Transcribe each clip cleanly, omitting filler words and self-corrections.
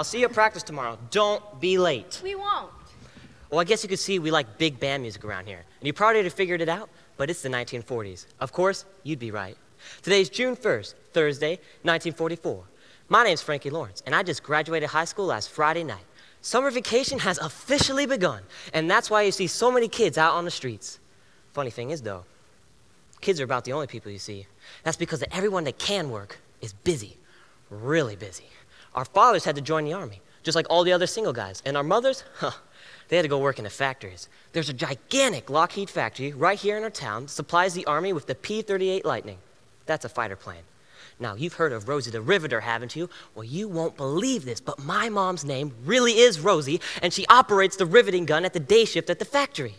I'll see you at practice tomorrow. Don't be late. We won't. Well, I guess you could see we like big band music around here. And you probably already figured it out, but it's the 1940s. Of course, you'd be right. Today's June 1st, Thursday, 1944. My name's Frankie Lawrence, and I just graduated high school last Friday night. Summer vacation has officially begun, and that's why you see so many kids out on the streets. Funny thing is, though, kids are about the only people you see. That's because everyone that can work is busy, really busy. Our fathers had to join the army, just like all the other single guys, and our mothers, they had to go work in the factories. There's a gigantic Lockheed factory right here in our town that supplies the army with the P-38 Lightning. That's a fighter plane. Now, you've heard of Rosie the Riveter, haven't you? Well, you won't believe this, but my mom's name really is Rosie, and she operates the riveting gun at the day shift at the factory.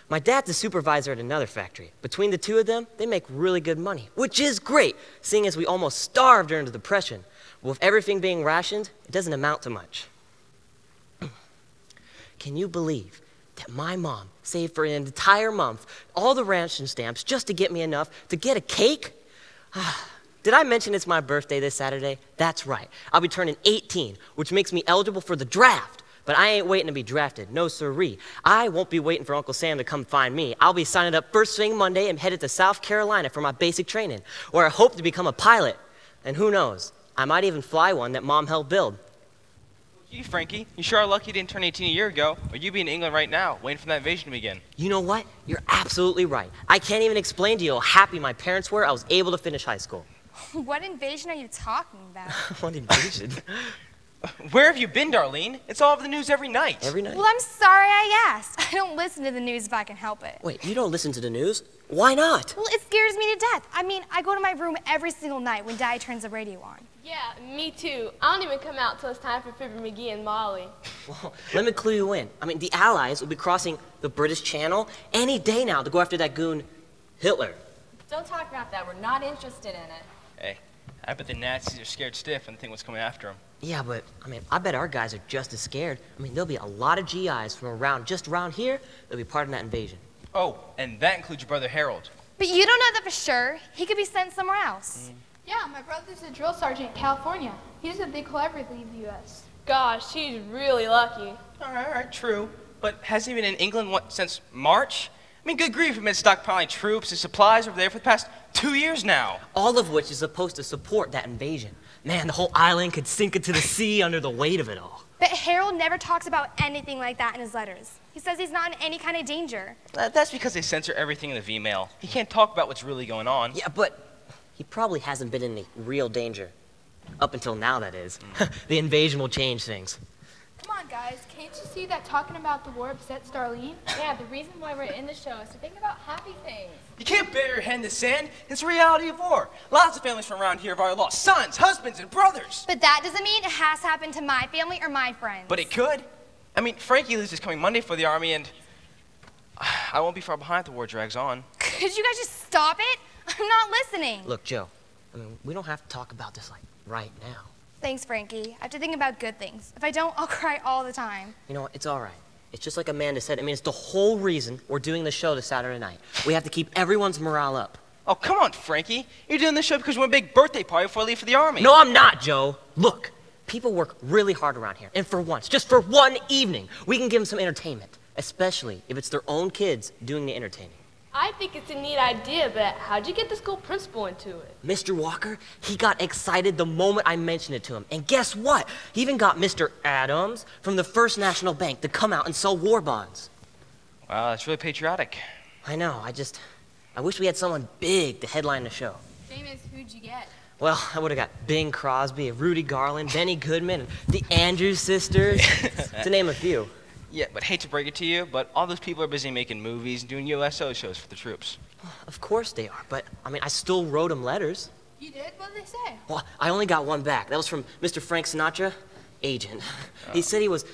My dad's a supervisor at another factory. Between the two of them, they make really good money, which is great, seeing as we almost starved during the Depression. Well, with everything being rationed, it doesn't amount to much. Can you believe that my mom saved for an entire month all the ration stamps just to get me enough to get a cake? Did I mention it's my birthday this Saturday? That's right. I'll be turning 18, which makes me eligible for the draft. But I ain't waiting to be drafted. No siree. I won't be waiting for Uncle Sam to come find me. I'll be signing up first thing Monday and headed to South Carolina for my basic training, where I hope to become a pilot. And who knows, I might even fly one that Mom helped build. Gee, Frankie, you sure are lucky you didn't turn 18 a year ago, or you'd be in England right now, waiting for that invasion to begin. You know what? You're absolutely right. I can't even explain to you how happy my parents were I was able to finish high school. What invasion are you talking about? What invasion? Where have you been, Darlene? It's all over the news every night. Every night? Well, I'm sorry I asked. I don't listen to the news if I can help it. Wait, you don't listen to the news? Why not? Well, it scares me to death. I mean, I go to my room every single night when Daddy turns the radio on. Yeah, me too. I don't even come out till it's time for Fibber McGee and Molly. Well, let me clue you in. I mean, the Allies will be crossing the British Channel any day now to go after that goon, Hitler. Don't talk about that. We're not interested in it. Hey, I bet the Nazis are scared stiff when they think what's coming after them. Yeah, but, I mean, I bet our guys are just as scared. I mean, there'll be a lot of GIs from just around here that'll be part of that invasion. Oh, and that includes your brother Harold. But you don't know that for sure. He could be sent somewhere else. Yeah, my brother's a drill sergeant in California. He doesn't think he'll ever leave the U.S. Gosh, he's really lucky. All right, true. But hasn't he been in England since March? I mean, good grief, we've been stockpiling troops and supplies over there for the past 2 years now. All of which is supposed to support that invasion. Man, the whole island could sink into the sea under the weight of it all. But Harold never talks about anything like that in his letters. He says he's not in any kind of danger. That's because they censor everything in the V-mail. He can't talk about what's really going on. Yeah, but he probably hasn't been in any real danger. Up until now, that is. The invasion will change things. Come on, guys. Can't you see that talking about the war upsets Darlene? Yeah, the reason why we're in the show is to think about happy things. You can't bury your head in the sand. It's the reality of war. Lots of families from around here have already lost sons, husbands, and brothers. But that doesn't mean it has to happen to my family or my friends. But it could. I mean, Frankie leaves this coming Monday for the army, and I won't be far behind if the war drags on. Could you guys just stop it? I'm not listening. Look, Joe, I mean, we don't have to talk about this, like, right now. Thanks, Frankie. I have to think about good things. If I don't, I'll cry all the time. You know what? It's all right. It's just like Amanda said. I mean, it's the whole reason we're doing the show this Saturday night. We have to keep everyone's morale up. Oh, come on, Frankie. You're doing this show because we want a big birthday party before I leave for the army. No, I'm not, Joe. Look, people work really hard around here. And for once, just for one evening, we can give them some entertainment, especially if it's their own kids doing the entertaining. I think it's a neat idea, but how'd you get the school principal into it? Mr. Walker, he got excited the moment I mentioned it to him. And guess what? He even got Mr. Adams from the First National Bank to come out and sell war bonds. Wow, that's really patriotic. I know, I wish we had someone big to headline the show. Famous, who'd you get? Well, I would have got Bing Crosby, Rudy Garland, Benny Goodman, and the Andrews sisters, to name a few. Yeah, but hate to break it to you, but all those people are busy making movies and doing USO shows for the troops. Of course they are, but, I mean, I still wrote them letters. You did? What did they say? Well, I only got one back. That was from Mr. Frank Sinatra, agent. He said he was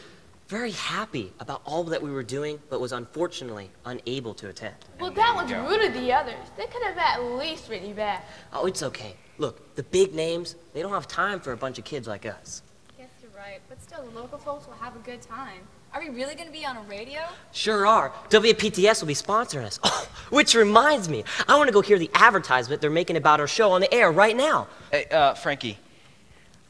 very happy about all that we were doing, but was unfortunately unable to attend. Well, that was rude of the others. They could have at least written you back. Oh, it's okay. Look, the big names, they don't have time for a bunch of kids like us. Yes, you're right. But still, the local folks will have a good time. Are we really going to be on a radio? Sure are. WPTS will be sponsoring us. Oh, which reminds me, I want to go hear the advertisement they're making about our show on the air right now. Hey, Frankie,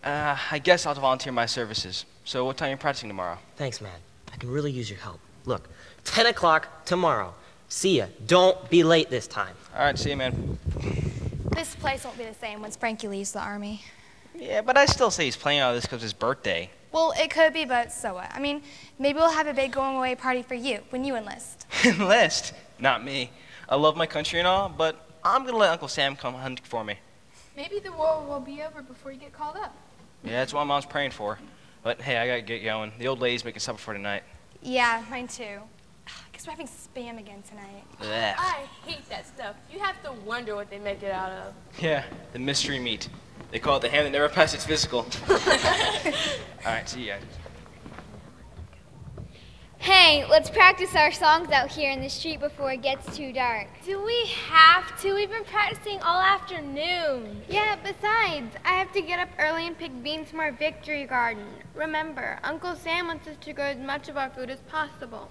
I guess I'll volunteer my services. So what time are you practicing tomorrow? Thanks, man. I can really use your help. Look, 10 o'clock tomorrow. See ya. Don't be late this time. All right, see you, man. This place won't be the same once Frankie leaves the Army. Yeah, but I still say he's playing all this because of his birthday. Well, it could be, but so what? I mean, maybe we'll have a big going-away party for you when you enlist. Enlist? Not me. I love my country and all, but I'm going to let Uncle Sam come hunt for me. Maybe the war will be over before you get called up. Yeah, that's what Mom's praying for. But hey, I got to get going. The old lady's making supper for tonight. Yeah, mine too. I guess we're having Spam again tonight. Blech. I hate that stuff. You have to wonder what they make it out of. Yeah, the mystery meat. They call it the ham that never passed its physical. All right, see you guys. Hey, let's practice our songs out here in the street before it gets too dark. Do we have to? We've been practicing all afternoon. Yeah, besides, I have to get up early and pick beans from our victory garden. Remember, Uncle Sam wants us to grow as much of our food as possible.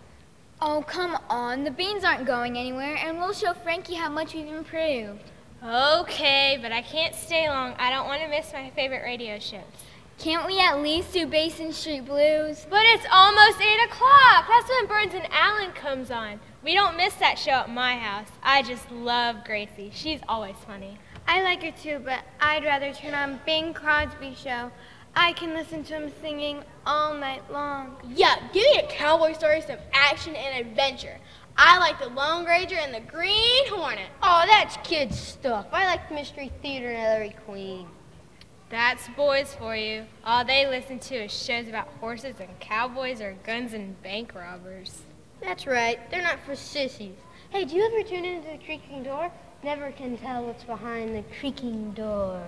Oh, come on. The beans aren't going anywhere, and we'll show Frankie how much we've improved. Okay, but I can't stay long. I don't want to miss my favorite radio shows. Can't we at least do Basin Street Blues? But it's almost 8 o'clock. That's when Burns and Allen comes on. We don't miss that show at my house. I just love Gracie. She's always funny. I like her too, but I'd rather turn on Bing Crosby's show. I can listen to him singing all night long. Yeah, give me a cowboy story, some action and adventure. I like the Lone Ranger and the Green Hornet. Oh, that's kid stuff. I like Mystery Theater and Ellery Queen. That's boys for you. All they listen to is shows about horses and cowboys or guns and bank robbers. That's right. They're not for sissies. Hey, do you ever tune into the creaking door? Never can tell what's behind the creaking door.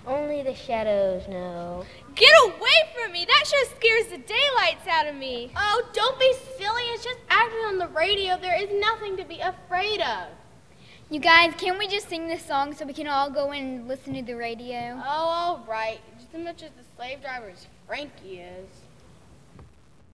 Only the shadows know. Get away from me! That show scares the daylights out of me. Oh, don't be silly. It's just acting on the radio. There is nothing to be afraid of. You guys, can't we just sing this song so we can all go in and listen to the radio? Oh, all right. Just as much as the slave driver as Frankie is.